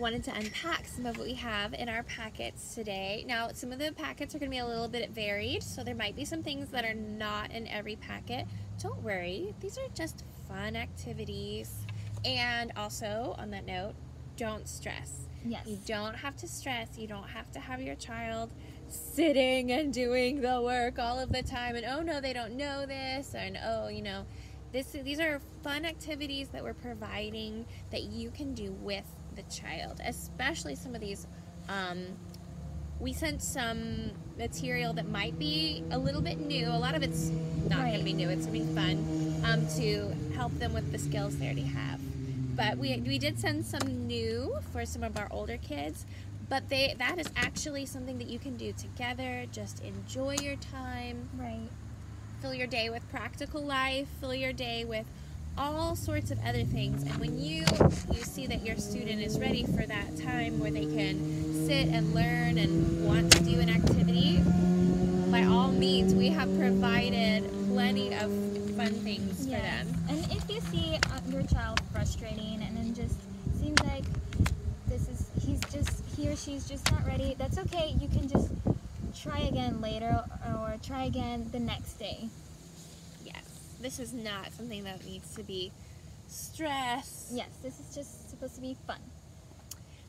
wanted to unpack some of what we have in our packets today. Now, some of the packets are going to be a little bit varied, so there might be some things that are not in every packet. Don't worry, these are just fun activities. And also, on that note, don't stress. Yes. You don't have to stress. You don't have to have your child sitting and doing the work all of the time and, oh no, they don't know this, and oh, you know, these are fun activities that we're providing that you can do with the child, especially some of these. We sent some material that might be a little bit new. A lot of it's not going to be new. It's going to be fun to help them with the skills they already have. But we did send some new for some of our older kids. But that is actually something that you can do together. Just enjoy your time. Right. Fill your day with practical life. Fill your day with all sorts of other things. And when you see that your student is ready for that time where they can sit and learn and want to do an activity, by all means, we have provided plenty of fun things for them. And if you see your child frustrating and then just seems like he or she's just not ready, that's okay. You can just try again later or try again the next day. Yes, this is not something that needs to be stress. Yes, this is just supposed to be fun.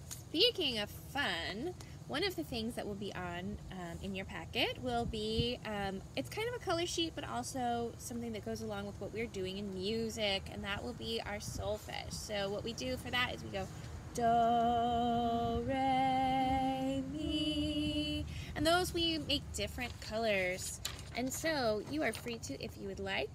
Speaking of fun, one of the things that will be on in your packet will be, it's kind of a color sheet, but also something that goes along with what we're doing in music, and that will be our solfege. So what we do for that is we go do, re, mi, and those we make different colors. And so you are free to, if you would like.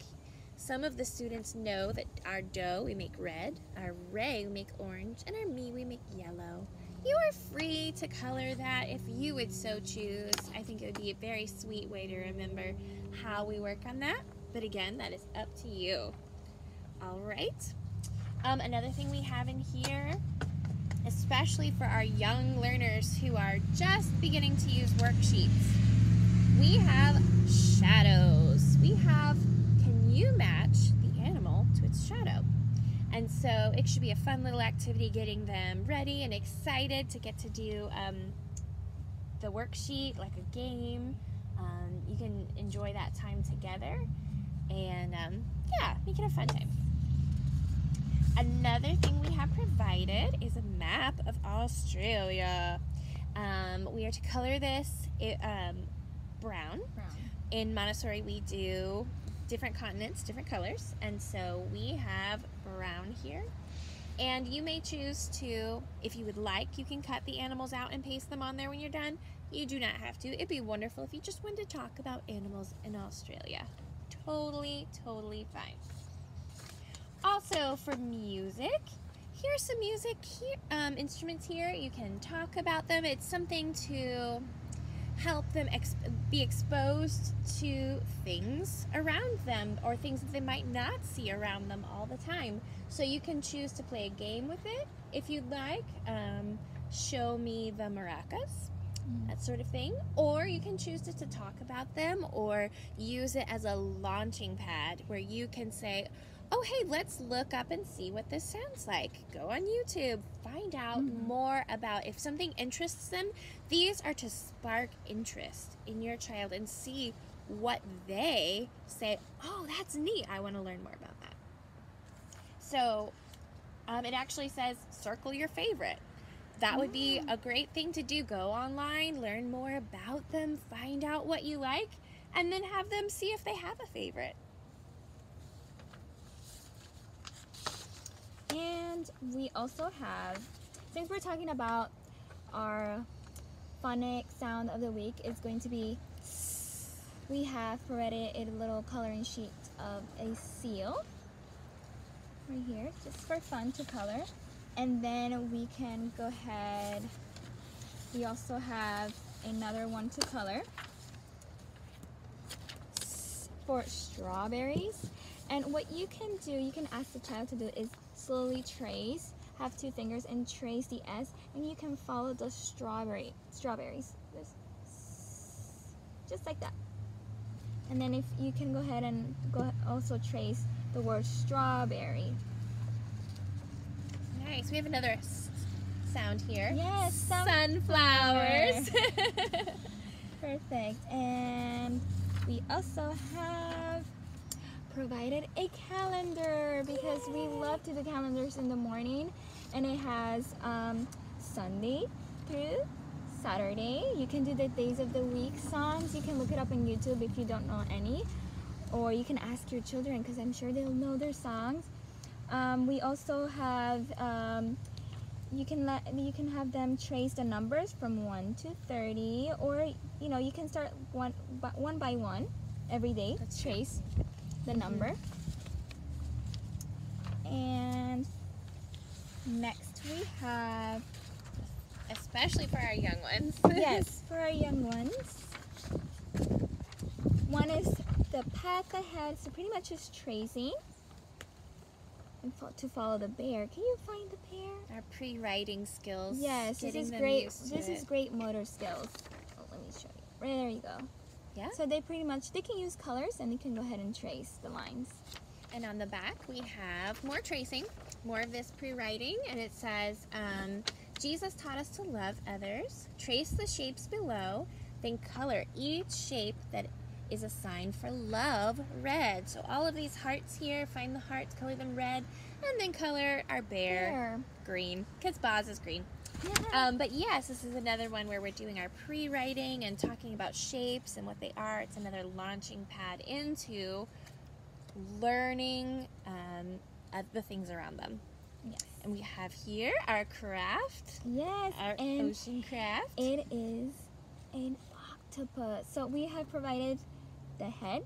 Some of the students know that our do we make red, our re we make orange, and our mi we make yellow. You are free to color that if you would so choose. I think it would be a very sweet way to remember how we work on that. But again, that is up to you. All right. Another thing we have in here, especially for our young learners who are just beginning to use worksheets, we have shadows. We have, can you match the animal to its shadow? And so it should be a fun little activity getting them ready and excited to get to do the worksheet like a game. You can enjoy that time together and yeah, make it a fun time. Another thing we have provided is a map of Australia. We are to color this brown. In Montessori we do different continents, different colors, and so we have brown here. And you may choose to, if you would like, you can cut the animals out and paste them on there when you're done. You do not have to. It'd be wonderful if you just wanted to talk about animals in Australia. Totally, totally fine. Also for music, here's some music instruments here. You can talk about them. It's something to help them be exposed to things around them or things that they might not see around them all the time. So you can choose to play a game with it if you'd like. Show me the maracas, that sort of thing. Or you can choose to talk about them or use it as a launching pad where you can say, oh, hey, let's look up and see what this sounds like. Go on YouTube, find out more about if something interests them. These are to spark interest in your child and see what they say, oh, that's neat. I want to learn more about that. So it actually says circle your favorite. That would be a great thing to do. Go online, learn more about them, find out what you like, and then have them see if they have a favorite. And we also have, since we're talking about our phonic sound of the week, is going to be, we have provided a little coloring sheet of a seal right here, just for fun to color. And then we can go ahead, we also have another one to color for strawberries. And what you can do, you can ask the child to do is slowly trace, have two fingers and trace the S, and you can follow the strawberries, just like that. And then if you can go ahead and also trace the word strawberry. Nice. We have another sound here. Yes, sunflowers. Perfect. And we also have provided a calendar because we love to do calendars in the morning, and it has Sunday through Saturday. You can do the days of the week songs. You can look it up on YouTube if you don't know any, or you can ask your children because I'm sure they'll know their songs. We also have you can have them trace the numbers from 1 to 30, or you can start one by one every day. That's trace the number. And next we have, especially for our young ones. yes, for our young ones, one is the path ahead, so pretty much just tracing and to follow the bear. Can you find the bear? Our pre-writing skills. Yes, this is great. This is great motor skills. Oh, let me show you. There you go. Yeah. So they can use colors, and they can go ahead and trace the lines. And on the back we have more tracing, more of this pre-writing, and it says, Jesus taught us to love others. Trace the shapes below, then color each shape that is a sign for love red. So all of these hearts here, find the hearts, color them red, and then color our bear green, because Boz is green. Yeah. But yes, this is another one where we're doing our pre-writing and talking about shapes and what they are. It's another launching pad into learning the things around them. Yes. And we have here our craft. Yes. Our and ocean craft. it is an octopus. So we have provided the head,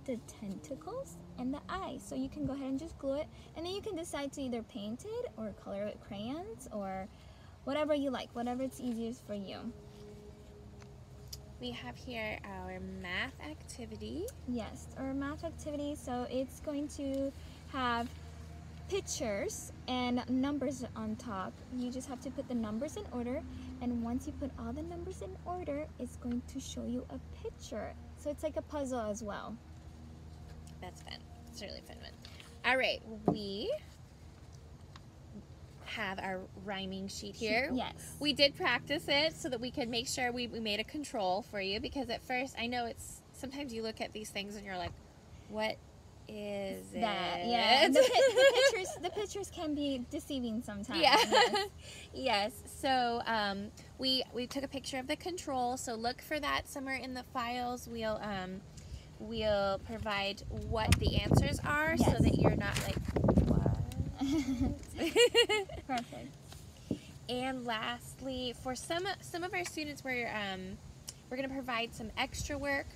the tentacles, and the eyes. So you can go ahead and just glue it, and then you can decide to either paint it or color it with crayons or whatever you like, whatever it's easiest for you. We have here our math activity. Yes, our math activity. So it's going to have pictures and numbers on top. You just have to put the numbers in order, and once you put all the numbers in order, it's going to show you a picture. So it's like a puzzle as well. That's fun. It's a really fun one. All right, we have our rhyming sheet here. Yes. We did practice it so that we could make sure we made a control for you, because at first, I know it's, sometimes you look at these things and you're like, what is that? it? Yeah. The pictures can be deceiving sometimes. Yeah. Yes. Yes. So we took a picture of the control. So look for that somewhere in the files. We'll provide what the answers are, Yes. so that you're not like, what? Perfect. And lastly, for some of our students, we're going to provide some extra work.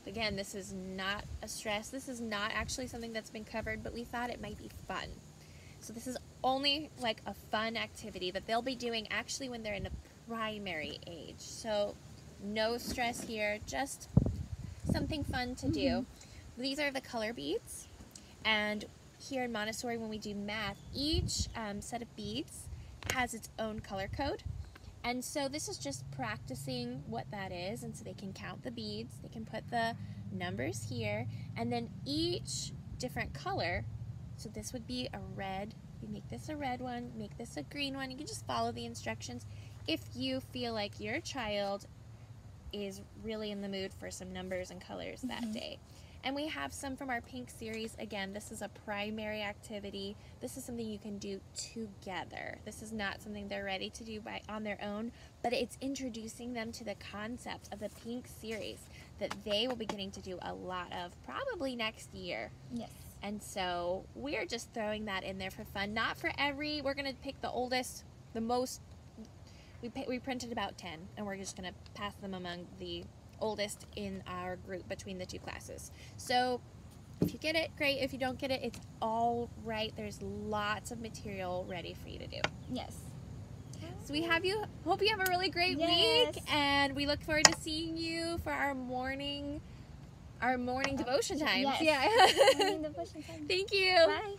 Again, this is not a stress. This is not actually something that's been covered, but we thought it might be fun. So this is only like a fun activity that they'll be doing actually when they're in a primary age. So no stress here, just something fun to do. These are the color beads, and here in Montessori, when we do math, each set of beads has its own color code. And so this is just practicing what that is, and so they can count the beads, they can put the numbers here, and then each different color, so this would be a red, you make this a red one, make this a green one, you can just follow the instructions if you feel like your child is really in the mood for some numbers and colors that day. And we have some from our pink series. Again, this is a primary activity. This is something you can do together. This is not something they're ready to do on their own, but it's introducing them to the concept of the pink series that they will be getting to do a lot of probably next year. Yes. And so we're just throwing that in there for fun. Not for we're going to pick the oldest, the most, we printed about 10, and we're just going to pass them among the oldest in our group between the two classes. So if you get it, great. If you don't get it, it's all right. There's lots of material ready for you to do. Yes. So we hope you have a really great week, and we look forward to seeing you for our morning devotion time. Yes. Yeah. Morning devotion time. Thank you. Bye.